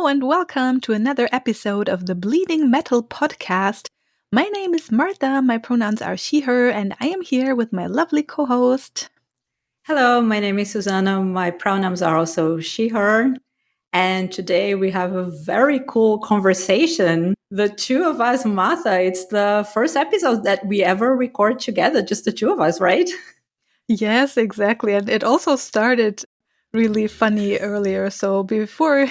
Hello and welcome to another episode of the Bleeding Metal podcast. My name is Martha, my pronouns are she, her, and I am here with my lovely co-host. Hello, my name is Suzana. My pronouns are also she, her. And today we have a very cool conversation. The two of us, Martha, it's the first episode that we ever record together, just the two of us, right? Yes, exactly. And it also started really funny earlier. So before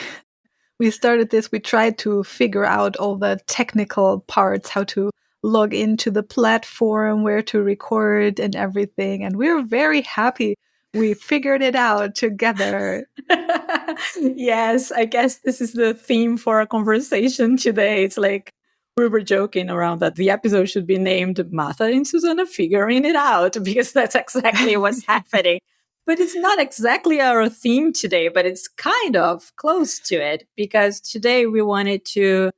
we started this, we tried to figure out all the technical parts, how to log into the platform, where to record and everything. And we're very happy we figured it out together. Yes, I guess this is the theme for our conversation today. It's like we were joking around that the episode should be named Martha and Suzana Figuring It Out because that's exactly what's happening. But it's not exactly our theme today, but it's kind of close to it because today we wanted to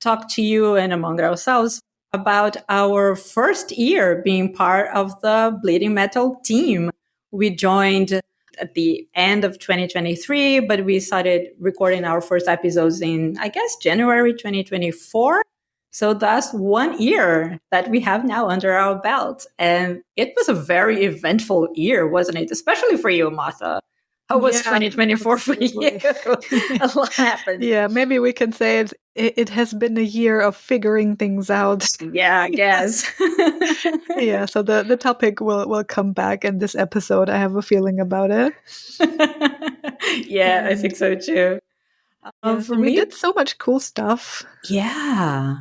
talk to you and among ourselves about our first year being part of the Bleeding Metal team. We joined at the end of 2023, but we started recording our first episodes in, I guess, January 2024. So that's 1 year that we have now under our belt. And it was a very eventful year, wasn't it? Especially for you, Martha. How was 2024 for you? A lot happened. Yeah, maybe we can say it has been a year of figuring things out. Yeah, I guess. Yeah, so the topic will come back in this episode. I have a feeling about it. Yeah, I think so too. So we did so much cool stuff. Yeah.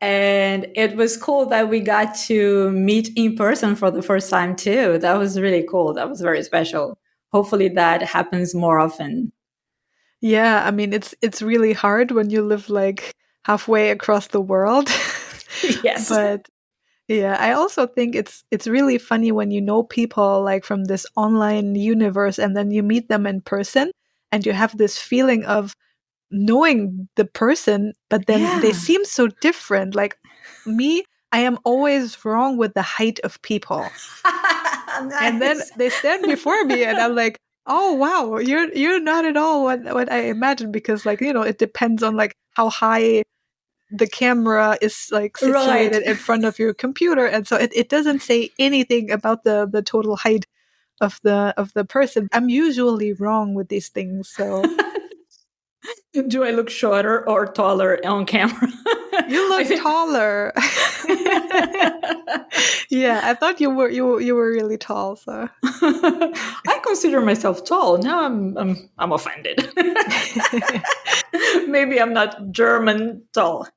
And it was cool that we got to meet in person for the first time too. That was really cool. That was very special. Hopefully that happens more often. Yeah, I mean it's really hard when you live like halfway across the world. Yes. But yeah, I also think it's really funny when you know people like from this online universe and then you meet them in person and you have this feeling of knowing the person, but then they seem so different. Like me, I am always wrong with the height of people. Nice. And then they stand before me and I'm like, oh wow, you're not at all what I imagined, because like, you know, it depends on like how high the camera is like situated in front of your computer, and so it doesn't say anything about the total height of the person. I'm usually wrong with these things. So do I look shorter or taller on camera? You look taller. Yeah, I thought you were really tall. So I consider myself tall. Now I'm offended. Maybe I'm not German tall.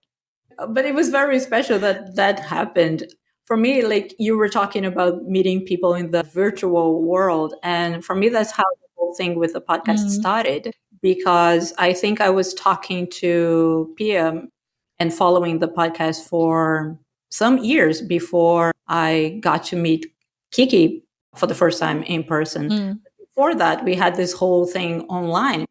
But it was very special that happened. For me, like you were talking about meeting people in the virtual world. And for me, that's how the whole thing with the podcast started. Because I think I was talking to Pia and following the podcast for some years before I got to meet Kiki for the first time in person. Before that, we had this whole thing online.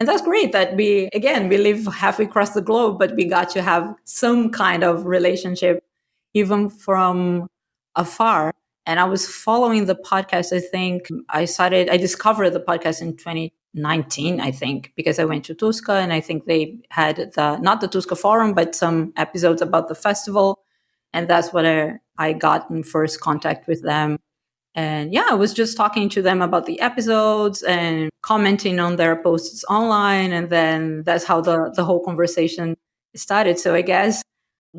And that's great that we live halfway across the globe, but we got to have some kind of relationship even from afar. And I was following the podcast. I think I discovered the podcast in 2019, I think, because I went to Tusca and I think they had not the Tusca forum, but some episodes about the festival. And that's what I got in first contact with them. And yeah, I was just talking to them about the episodes and commenting on their posts online. And then that's how the whole conversation started. So I guess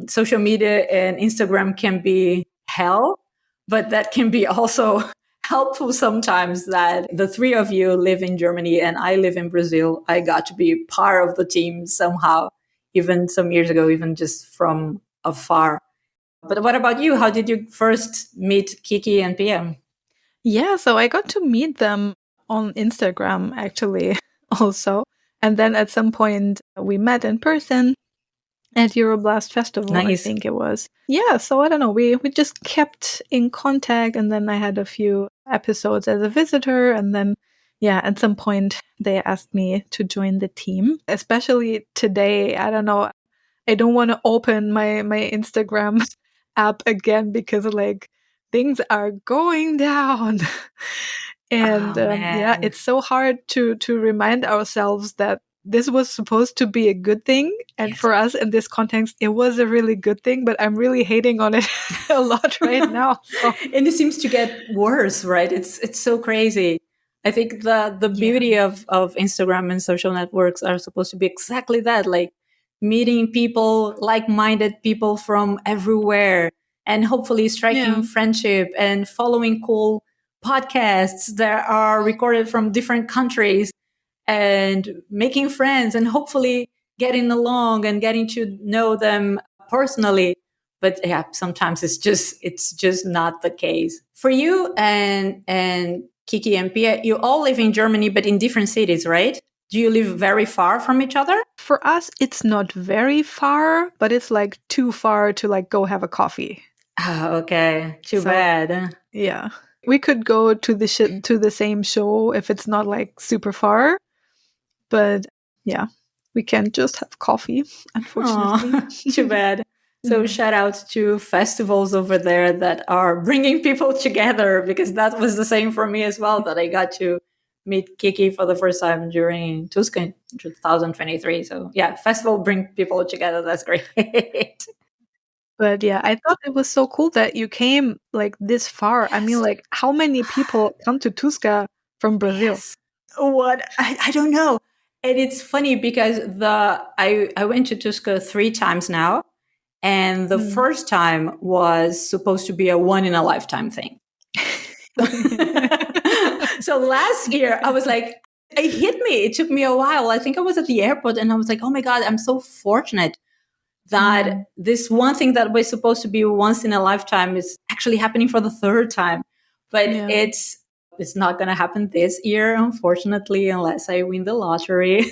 social media and Instagram can be hell, but that can be also helpful sometimes, that the three of you live in Germany and I live in Brazil. I got to be part of the team somehow, even some years ago, even just from afar. But what about you? How did you first meet Kiki and Pia? Yeah, so I got to meet them on Instagram actually also. And then at some point we met in person at Euroblast Festival, I think it was. Yeah, so I don't know, we just kept in contact, and then I had a few episodes as a visitor, and then yeah, at some point they asked me to join the team. Especially today, I don't know, I don't want to open my Instagram app again because like things are going down. And yeah, it's so hard to remind ourselves that this was supposed to be a good thing. And for us in this context, it was a really good thing, but I'm really hating on it a lot right now. So. And it seems to get worse, right? It's so crazy. I think the beauty of Instagram and social networks are supposed to be exactly that, like meeting people, like-minded people from everywhere, and hopefully striking friendship and following cool podcasts that are recorded from different countries and making friends and hopefully getting along and getting to know them personally. But yeah, sometimes it's just not the case for you and Kiki and Pia. You all live in Germany, but in different cities, right? Do you live very far from each other? For us, it's not very far, but it's like too far to like go have a coffee. Oh, okay, too bad. Yeah, we could go to the same show if it's not like super far, but yeah, we can't just have coffee, unfortunately. Too bad. So shout out to festivals over there that are bringing people together, because that was the same for me as well, that I got to meet Kiki for the first time during Tuska in 2023. So yeah, festival bring people together. That's great. But yeah, I thought it was so cool that you came like this far. I mean, like, how many people come to Tuska from Brazil? Yes. What? I don't know. And it's funny because I went to Tuska 3 times now. And the first time was supposed to be a one in a lifetime thing. So last year, I was like, it hit me. It took me a while. I think I was at the airport and I was like, oh my God, I'm so fortunate that this one thing that was supposed to be once in a lifetime is actually happening for the 3rd time. But it's not going to happen this year, unfortunately, unless I win the lottery.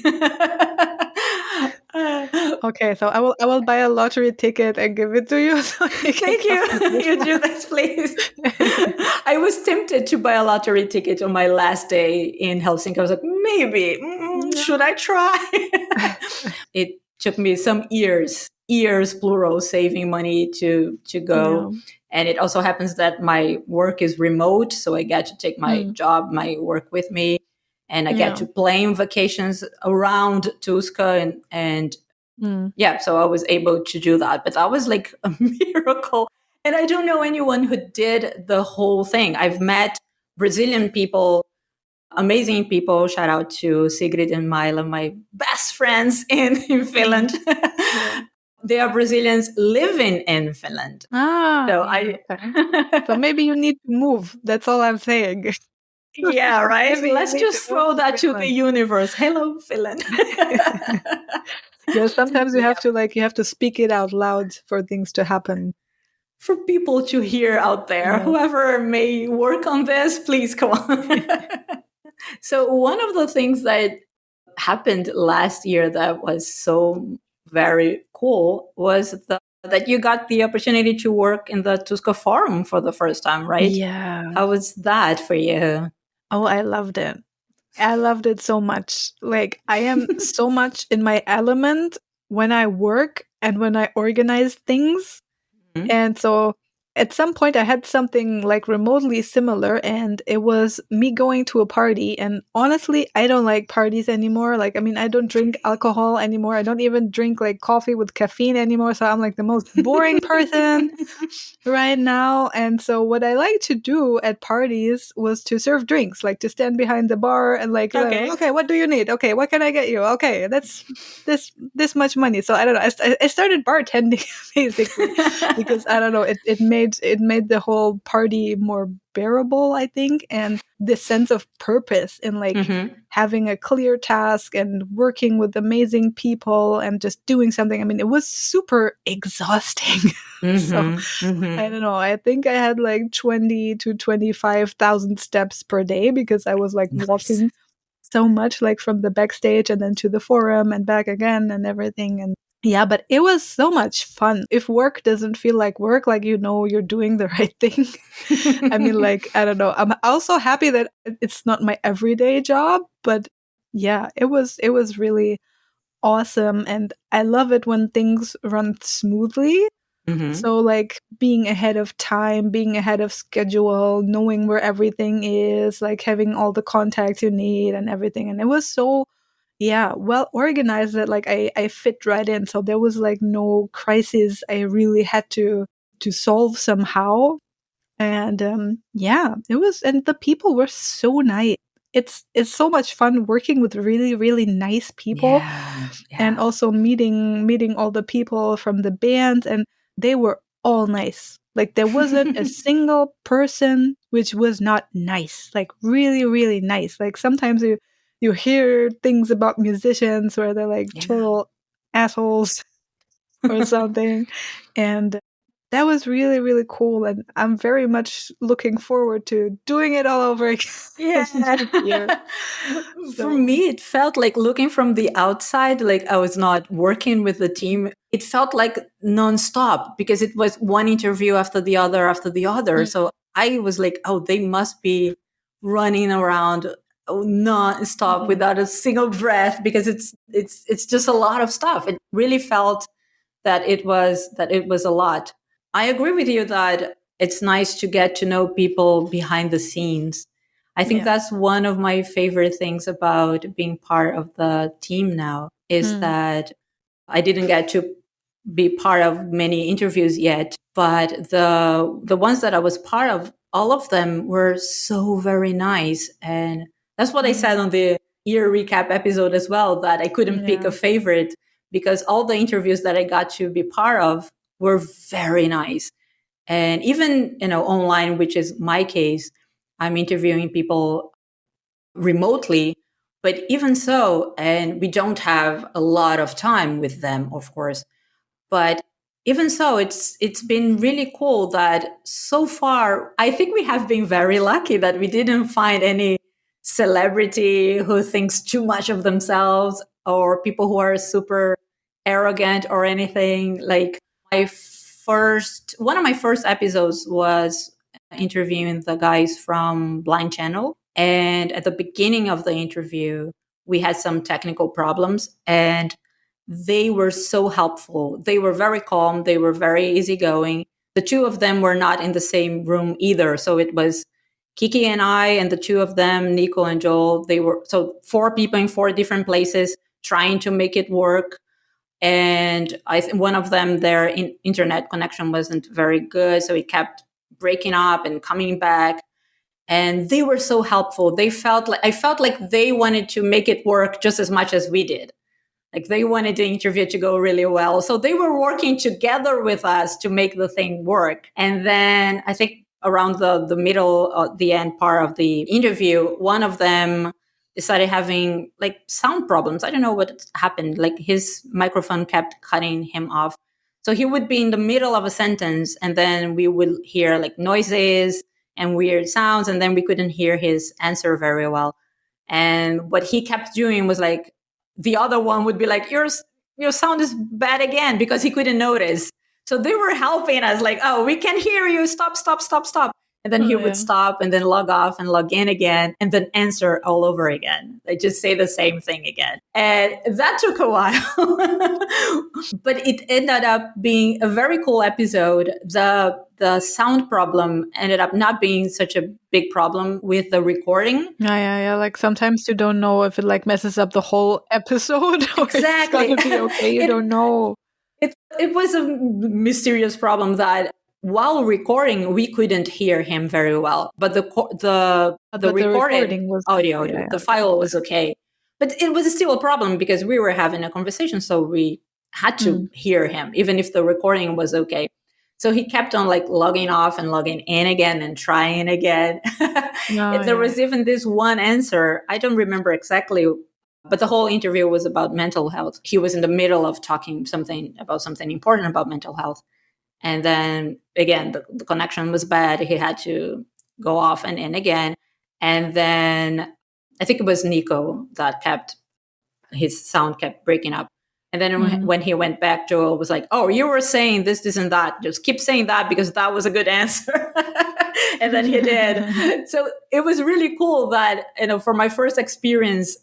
Okay, so I will buy a lottery ticket and give it to you. So Thank you. You do this, please. I was tempted to buy a lottery ticket on my last day in Helsinki. I was like, maybe, should I try? It took me some years plural, saving money to go. Yeah. And it also happens that my work is remote, so I get to take my job, my work with me, and I get to plan vacations around Tuska and yeah, so I was able to do that. But that was like a miracle. And I don't know anyone who did the whole thing. I've met Brazilian people, amazing people. Shout out to Sigrid and Mila, my best friends in Finland. Yeah. They are Brazilians living in Finland. So maybe you need to move. That's all I'm saying. Yeah, right. Let's just throw that to the universe. Hello, Finland. Yeah, sometimes you have to speak it out loud for things to happen. For people to hear out there, whoever may work on this, please come on. So one of the things that happened last year that was so very cool was that you got the opportunity to work in the Tuska Forum for the first time, right? Yeah. How was that for you? Oh, I loved it. I loved it so much. Like, I am so much in my element when I work and when I organize things. And so at some point I had something like remotely similar, and it was me going to a party. And honestly, I don't like parties anymore. Like, I mean, I don't drink alcohol anymore. I don't even drink like coffee with caffeine anymore. So I'm like the most boring person right now. And so what I like to do at parties was to serve drinks, like to stand behind the bar and like, okay, what do you need? Okay, what can I get you? Okay, that's this much money. So I don't know. I started bartending basically because I don't know. It made the whole party more bearable, I think, and this sense of purpose in like having a clear task and working with amazing people and just doing something. I mean, it was super exhausting. So I don't know. I think I had like 20 to 25,000 steps per day because I was like walking so much, like from the backstage and then to the forum and back again and everything. And yeah, but it was so much fun. If work doesn't feel like work, like, you know, you're doing the right thing. I mean, like, I don't know. I'm also happy that it's not my everyday job, but yeah, it was really awesome. And I love it when things run smoothly. So like being ahead of time, being ahead of schedule, knowing where everything is, like having all the contacts you need and everything. And it was so yeah, well organized that like I fit right in. So there was like no crisis I really had to solve somehow. And yeah, it was, and the people were so nice. It's so much fun working with really, really nice people, Yeah. and Yeah. also meeting all the people from the band, and they were all nice. Like there wasn't a single person which was not nice. Like really, really nice. Like sometimes you hear things about musicians where they're like Yeah. total assholes or something. And that was really, really cool. And I'm very much looking forward to doing it all over again Yeah. this year. For So, me, it felt like looking from the outside, like I was not working with the team. It felt like nonstop because it was one interview after the other after the other. mm, So I was like, oh, they must be running around nonstop mm, without a single breath because it's just a lot of stuff. It really felt that it was a lot. I agree with you that it's nice to get to know people behind the scenes. I think yeah. that's one of my favorite things about being part of the team now is Mm, that I didn't get to be part of many interviews yet, but the ones that I was part of, all of them were so very nice. And that's what I said mm, on the year recap episode as well, that I couldn't pick yeah. a favorite because all the interviews that I got to be part of were very nice. And even, online, which is my case, I'm interviewing people remotely, but even so, and we don't have a lot of time with them, of course, but even so, it's been really cool that so far, I think we have been very lucky that we didn't find any celebrity who thinks too much of themselves or people who are super arrogant or anything. Like one of my first episodes was interviewing the guys from Blind Channel. And at the beginning of the interview, we had some technical problems and they were so helpful. They were very calm. They were very easygoing. The two of them were not in the same room either. So it was Kiki and I, and the two of them, Nico and Joel. They were so four people in four different places trying to make it work. And I think one of them, their internet connection wasn't very good. So it kept breaking up and coming back. And they were so helpful. I felt like they wanted to make it work just as much as we did. Like they wanted the interview to go really well. So they were working together with us to make the thing work. And then I think around the middle, the end part of the interview, one of them started having like sound problems. I don't know what happened. Like his microphone kept cutting him off. So he would be in the middle of a sentence and then we would hear like noises and weird sounds. And then we couldn't hear his answer very well. And what he kept doing was like, the other one would be like, your sound is bad again because he couldn't notice. So they were helping us like, oh, we can hear you. Stop, stop, stop, stop. And then he Oh, would yeah. stop and then log off and log in again and then answer all over again. They just say the same thing again. And that took a while. But it ended up being a very cool episode. The sound problem ended up not being such a big problem with the recording. Yeah, yeah, yeah. Like sometimes you don't know if it like messes up the whole episode or it's Exactly. gonna be okay. You it don't know. it was a mysterious problem that while recording we couldn't hear him very well, but the But the recorded recording was, audio, yeah, the yeah, okay. file was okay. But it was still a problem because we were having a conversation, so we had to Mm. hear him even if the recording was okay. So he kept on like logging off and logging in again and trying again. No, There yeah. was even this one answer, I don't remember exactly, but the whole interview was about mental health. He was in the middle of talking something about something important about mental health. And then again, the connection was bad. He had to go off and in again. And then I think it was Nico that his sound kept breaking up. And then Mm. when he went back, Joel was like, oh, you were saying this, this, and that. Just keep saying that because that was a good answer. And then he did. So it was really cool that, for my first experience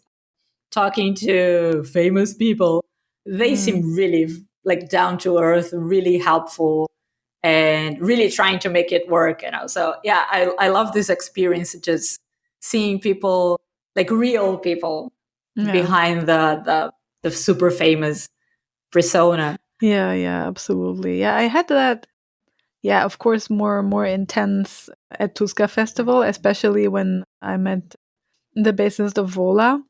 talking to famous people, they Mm. seem really like down to earth, really helpful, and really trying to make it work. So yeah, I love this experience, just seeing people, like real people. behind the super famous persona. Yeah, absolutely. Yeah, I had that. Yeah, of course, more intense at Tuska Festival, especially when I met the bassist of Vola.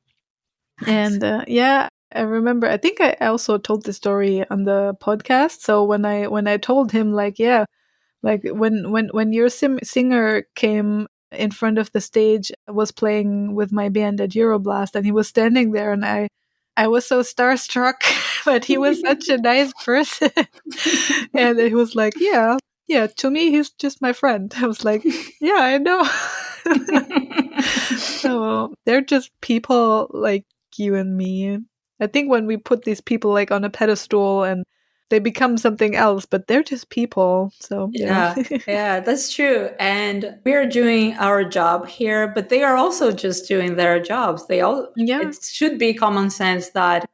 Nice. And yeah, I remember. I think I also told the story on the podcast. So when I told him like, yeah, like when your singer came in front of the stage, I was playing with my band at Euroblast, and he was standing there, and I was so starstruck, but he was such a nice person, and he was like, yeah, to me he's just my friend. I was like, yeah, I know. So they're just people like you and me. I think when we put these people like on a pedestal and they become something else, but they're just people. So yeah. Yeah, that's true. And we're doing our job here, but they are also just doing their jobs. Yeah. It should be common sense that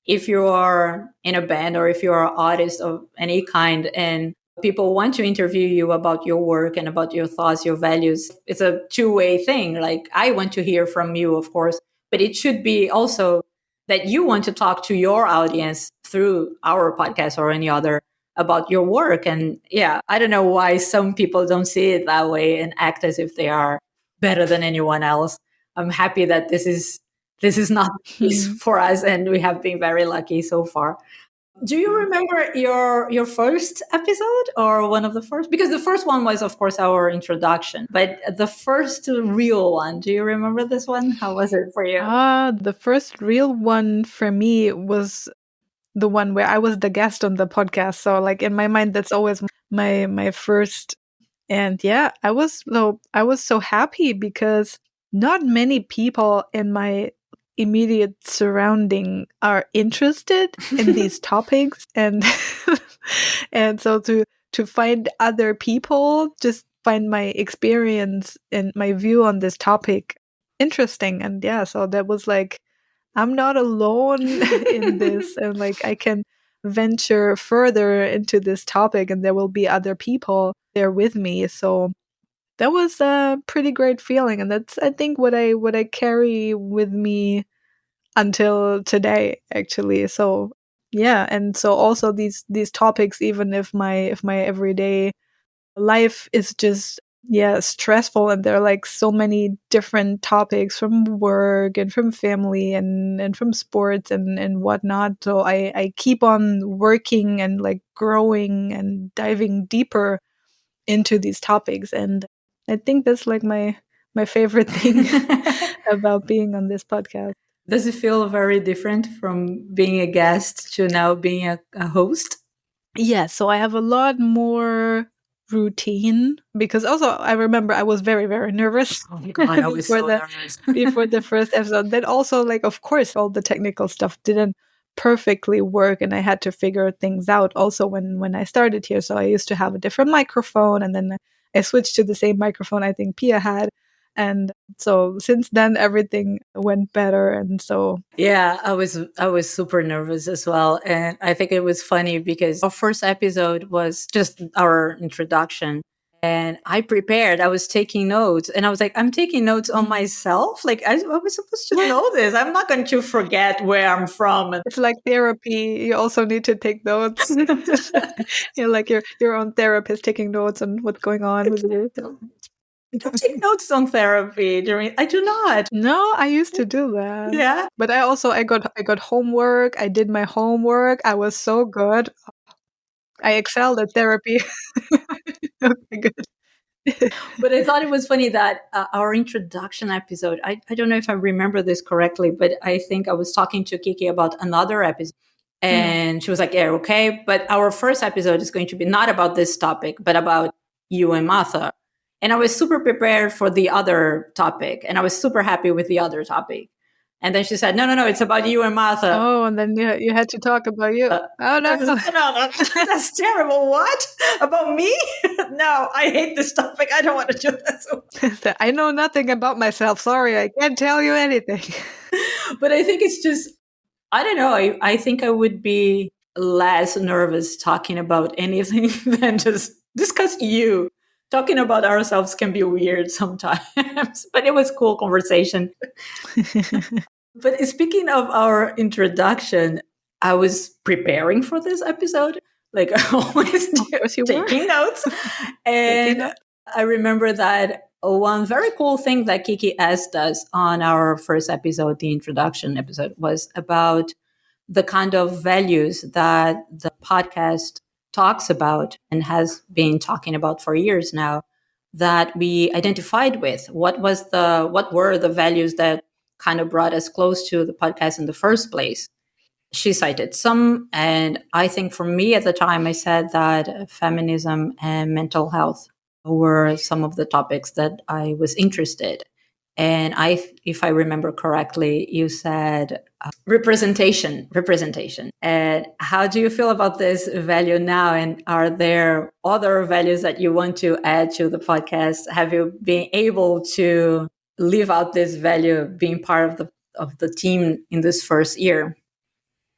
if you are in a band or if you're an artist of any kind and people want to interview you about your work and about your thoughts, your values, it's a two-way thing. Like I want to hear from you, of course, but it should be also that you want to talk to your audience through our podcast or any other about your work. And yeah, I don't know why some people don't see it that way and act as if they are better than anyone else. I'm happy that this is not the case for us, and we have been very lucky so far. Do you remember your first episode or one of the first? Because the first one was, of course, our introduction, but the first real one. Do you remember this one? How was it for you? The first real one for me was the one where I was the guest on the podcast. So like in my mind, that's always my first. And yeah, I was so happy because not many people in my immediate surrounding are interested in these topics, and and so to find other people, just find my experience and my view on this topic interesting. And yeah, so that was like, I'm not alone in this, and like I can venture further into this topic, and there will be other people there with me. So that was a pretty great feeling, and that's, I think, what I carry with me until today, actually. So yeah, and so also these topics, even if my everyday life is just, yeah, stressful, and there are like so many different topics from work and from family and from sports and whatnot, so I keep on working and like growing and diving deeper into these topics, and I think that's like my favorite thing about being on this podcast. Does it feel very different from being a guest to now being a host? Yeah, so I have a lot more routine, because also I remember I was very, very nervous Oh my God, I was before so the nervous. before the first episode. Then also, like, of course, all the technical stuff didn't perfectly work, and I had to figure things out also when I started here. So I used to have a different microphone, and then I switched to the same microphone I think Pia had. And so since then everything went better, and so Yeah, I was super nervous as well. And I think it was funny because our first episode was just our introduction. And I prepared, I was taking notes, and I was like, I'm taking notes on myself. Like I was supposed to know this. I'm not going to forget where I'm from. And it's like therapy. You also need to take notes. You're like your own therapist, taking notes on what's going on with you. I don't take notes on therapy during, I do not. No, I used to do that. Yeah. But I got homework. I did my homework. I was so good. I excelled at therapy. Okay, good. But I thought it was funny that our introduction episode, I don't know if I remember this correctly, but I think I was talking to Kiki about another episode. And she was like, yeah, okay. But our first episode is going to be not about this topic, but about you and Martha. And I was super prepared for the other topic. And I was super happy with the other topic. And then she said, no, it's about you and Martha. Oh, and then you had to talk about you. Oh no. No, that's terrible. What? About me? No, I hate this topic. I don't want to do this. I know nothing about myself. Sorry, I can't tell you anything. But I think it's just, I don't know. I think I would be less nervous talking about anything than just discuss you. Talking about ourselves can be weird sometimes, but it was cool conversation. But speaking of our introduction, I was preparing for this episode, like always taking notes. And I remember that one very cool thing that Kiki asked us on our first episode, the introduction episode, was about the kind of values that the podcast talks about and has been talking about for years now that we identified with. What were the values that kind of brought us close to the podcast in the first place? She cited some, and I think for me at the time, I said that feminism and mental health were some of the topics that I was interested. And if I remember correctly, you said representation. And how do you feel about this value now? And are there other values that you want to add to the podcast? Have you been able to live out this value, being part of the team in this first year?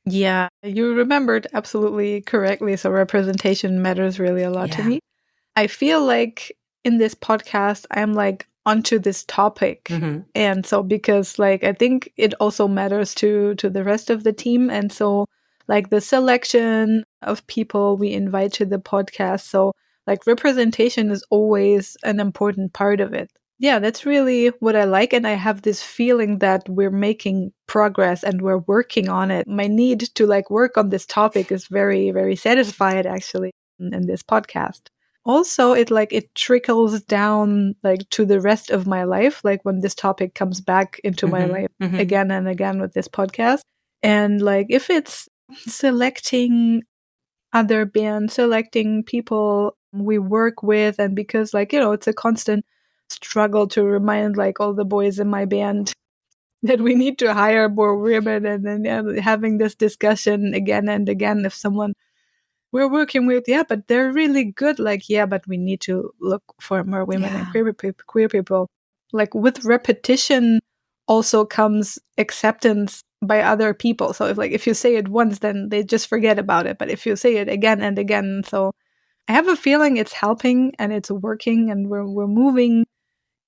Yeah, you remembered absolutely correctly. So representation matters really a lot to me. I feel like in this podcast, I'm like onto this topic. Mm-hmm. And so because like, I think it also matters to the rest of the team. And so like the selection of people we invite to the podcast. So like representation is always an important part of it. Yeah, that's really what I like. And I have this feeling that we're making progress and we're working on it. My need to like work on this topic is very, very satisfied actually in this podcast. Also, it trickles down like to the rest of my life. Like when this topic comes back into my life again and again with this podcast. And like if it's selecting other bands, selecting people we work with, and because like, it's a constant struggle to remind like all the boys in my band that we need to hire more women, and then having this discussion again and again if someone we're working with, but they're really good, like, but we need to look for more women and queer people. Like with repetition also comes acceptance by other people. So if you say it once, then they just forget about it. But if you say it again and again, so I have a feeling it's helping and it's working, and we're moving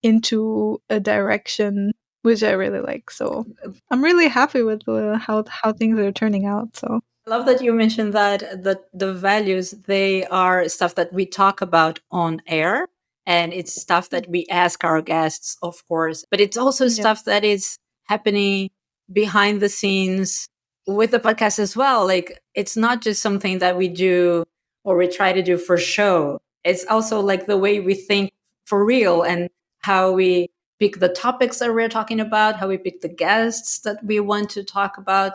into a direction which I really like. So I'm really happy with how things are turning out. So I love that you mentioned that the values, they are stuff that we talk about on air, and it's stuff that we ask our guests, of course, but it's also stuff that is happening behind the scenes with the podcast as well. Like it's not just something that we do or we try to do for show. It's also like the way we think for real, and how we pick the topics that we're talking about, how we pick the guests that we want to talk about.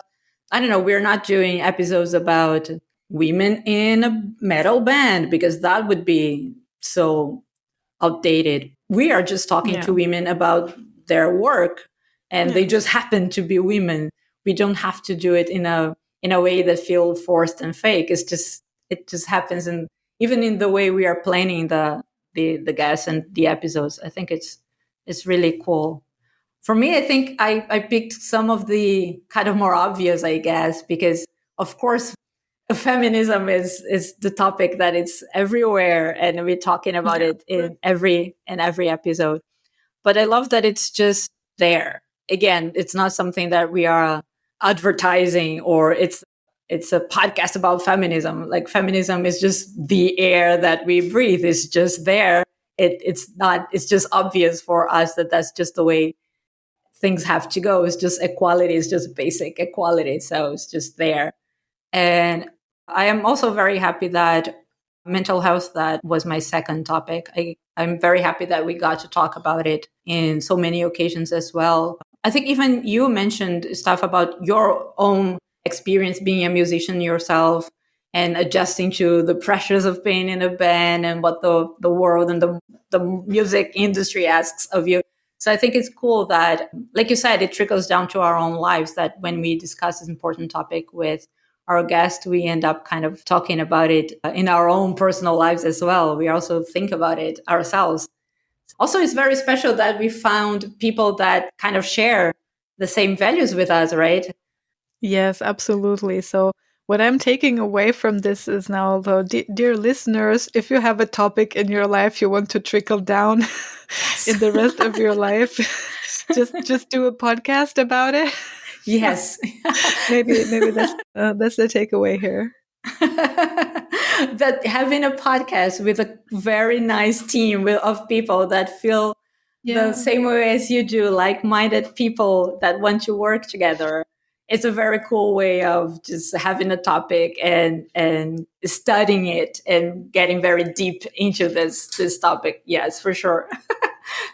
I don't know, we're not doing episodes about women in a metal band because that would be so outdated. We are just talking to women about their work, and they just happen to be women. We don't have to do it in a way that feels forced and fake. It just happens, and even in the way we are planning the guests and the episodes, I think it's really cool. For me, I think I picked some of the kind of more obvious, I guess, because of course, feminism is the topic that is everywhere, and we're talking about it in every episode. But I love that it's just there. Again, it's not something that we are advertising, or it's a podcast about feminism. Like feminism is just the air that we breathe. It's just there. It's not. It's just obvious for us that that's just the way things have to go. It's just equality. It's just basic equality. So it's just there. And I am also very happy that mental health, that was my second topic. I'm very happy that we got to talk about it in so many occasions as well. I think even you mentioned stuff about your own experience being a musician yourself and adjusting to the pressures of being in a band and what the world and the music industry asks of you. So I think it's cool that, like you said, it trickles down to our own lives, that when we discuss this important topic with our guest, we end up kind of talking about it in our own personal lives as well. We also think about it ourselves. Also, it's very special that we found people that kind of share the same values with us, right? Yes, absolutely. So what I'm taking away from this is now, though, dear listeners, if you have a topic in your life you want to trickle down in the rest of your life, just do a podcast about it. Yes. Maybe that's the takeaway here. That having a podcast with a very nice team of people that feel the same way as you do, like-minded people that want to work together. It's a very cool way of just having a topic and studying it and getting very deep into this topic. Yes, for sure.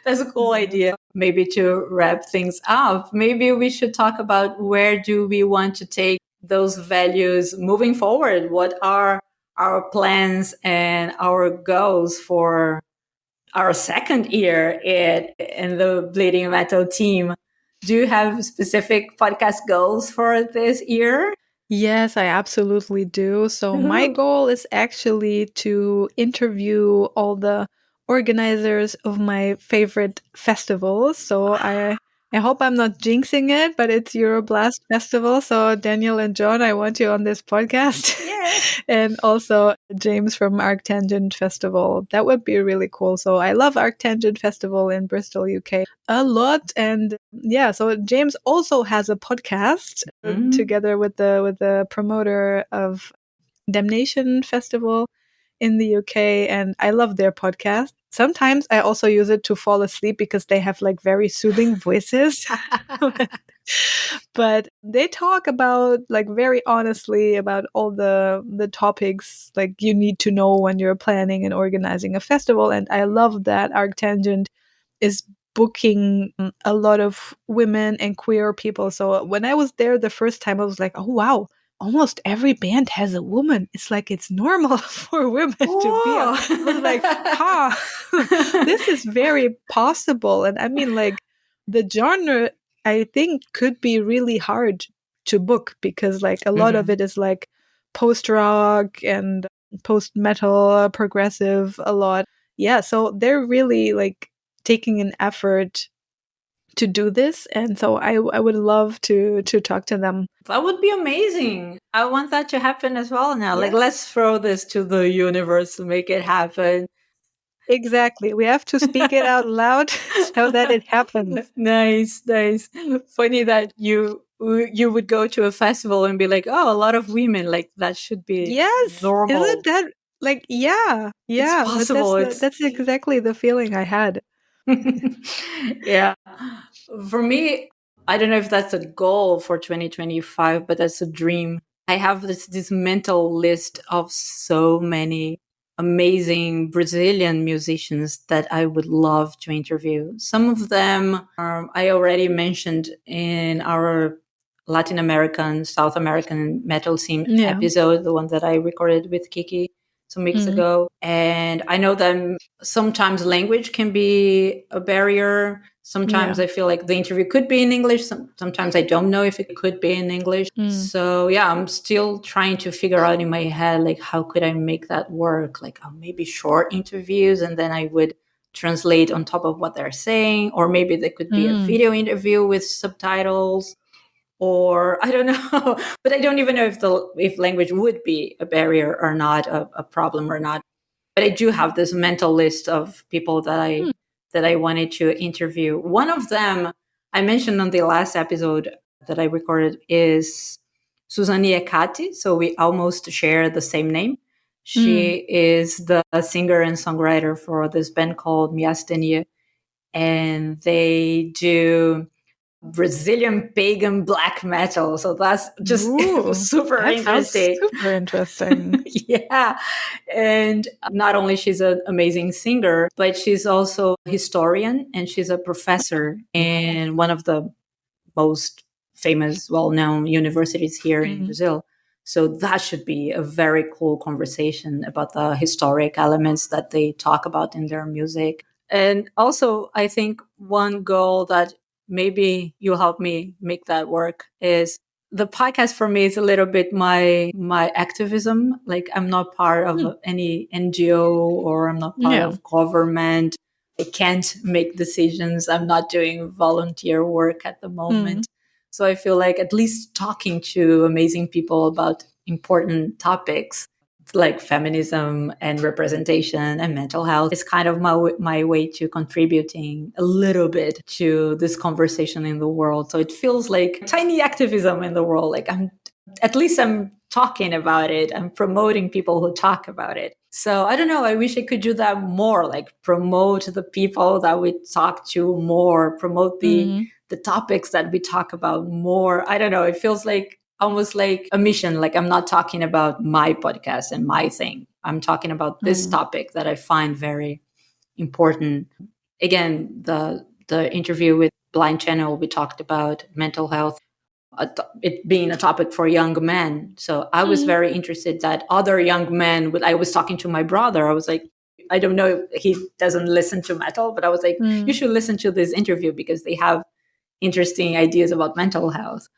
That's a cool idea. Maybe to wrap things up, maybe we should talk about where do we want to take those values moving forward? What are our plans and our goals for our second year in the Bleeding Metal team? Do you have specific podcast goals for this year? Yes, I absolutely do. So my goal is actually to interview all the organizers of my favorite festivals. So I hope I'm not jinxing it, but it's Euroblast Festival. So Daniel and John, I want you on this podcast. Yeah. And also James from Arctangent Festival. That would be really cool. So I love Arctangent Festival in Bristol, UK a lot. And yeah, so James also has a podcast together with the promoter of Damnation Festival in the UK, and I love their podcast. Sometimes I also use it to fall asleep because they have like very soothing voices. But they talk about like very honestly about all the topics like you need to know when you're planning and organizing a festival, and I love that Arctangent is booking a lot of women and queer people. So when I was there the first time, I was like, oh wow, almost every band has a woman. It's like it's normal for women to be on. I was like, this is very possible. And I mean, like the genre, I think, could be really hard to book because like a lot of it is like post rock and post metal, progressive a lot. Yeah, so they're really like taking an effort to do this, and so I would love to talk to them. That would be amazing. I want that to happen as well now. Like, let's throw this to the universe to make it happen. Exactly. We have to speak it out loud so that it happens. Nice. Funny that you would go to a festival and be like, oh, a lot of women, like that should be normal. Isn't that like It's but possible. that's exactly the feeling I had. Yeah. For me, I don't know if that's a goal for 2025, but that's a dream. I have this mental list of so many amazing Brazilian musicians that I would love to interview. Some of them I already mentioned in our Latin American, South American metal scene episode, the one that I recorded with Kiki some weeks ago. And I know that sometimes language can be a barrier. Sometimes I feel like the interview could be in English. Sometimes I don't know if it could be in English. So yeah, I'm still trying to figure out in my head, like, how could I make that work? Like maybe short interviews, and then I would translate on top of what they're saying. Or maybe there could be a video interview with subtitles. Or I don't know, but I don't even know if language would be a barrier or not, a problem or not. But I do have this mental list of people that I wanted to interview. One of them I mentioned on the last episode that I recorded is Suzana and Pia. So we almost share the same name. She is the singer and songwriter for this band called Miastenia, and they do Brazilian pagan black metal. So that's just super interesting. Super interesting. Yeah. And not only she's an amazing singer, but she's also a historian and she's a professor in one of the most famous, well-known universities here in Brazil. So that should be a very cool conversation about the historic elements that they talk about in their music. And also, I think one goal that maybe you'll help me make that work is the podcast for me is a little bit my activism. Like I'm not part of any NGO or I'm not part of government. I can't make decisions. I'm not doing volunteer work at the moment. So I feel like at least talking to amazing people about important topics, like feminism and representation and mental health is kind of my way to contributing a little bit to this conversation in the world. So it feels like tiny activism in the world. Like I'm talking about it. I'm promoting people who talk about it. So I don't know. I wish I could do that more, like promote the people that we talk to more, promote the topics that we talk about more. I don't know. It feels like almost like a mission. Like I'm not talking about my podcast and my thing. I'm talking about this topic that I find very important. Again, the interview with Blind Channel, we talked about mental health, it being a topic for young men. So I was very interested that other young men, I was talking to my brother. I was like, I don't know, he doesn't listen to metal, but I was like, you should listen to this interview because they have interesting ideas about mental health.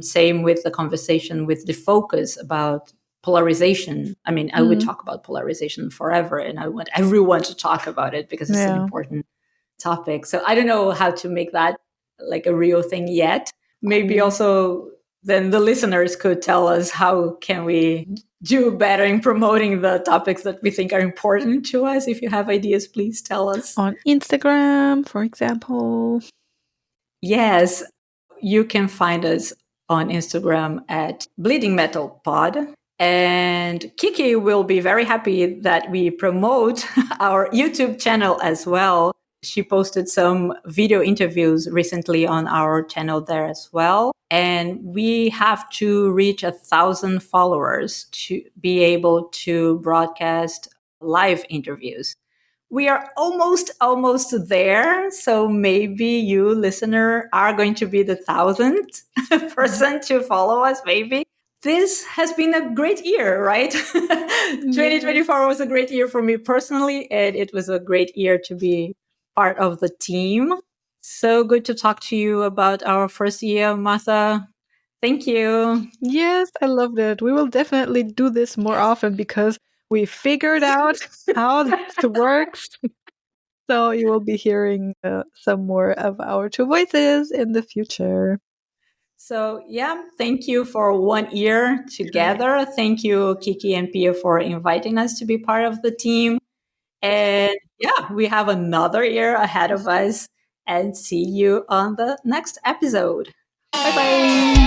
Same with the conversation with the focus about polarization. I mean, I would talk about polarization forever, and I want everyone to talk about it because it's an important topic. So I don't know how to make that like a real thing yet. Maybe also then the listeners could tell us how can we do better in promoting the topics that we think are important to us. If you have ideas, please tell us. On Instagram, for example. Yes, you can find us on Instagram at Bleeding Metal Pod. And Kiki will be very happy that we promote our YouTube channel as well. She posted some video interviews recently on our channel there as well. And we have to reach 1,000 followers to be able to broadcast live interviews. We are almost there. So maybe you, listener, are going to be the 1,000th person to follow us, maybe. This has been a great year, right? 2024 was a great year for me personally, and it was a great year to be part of the team. So good to talk to you about our first year, Martha. Thank you. Yes, I loved it. We will definitely do this more often because we figured out how this works. So you will be hearing some more of our two voices in the future. So yeah, thank you for 1 year together. Thank you, Kiki and Pia, for inviting us to be part of the team. And yeah, we have another year ahead of us, and see you on the next episode. Bye bye.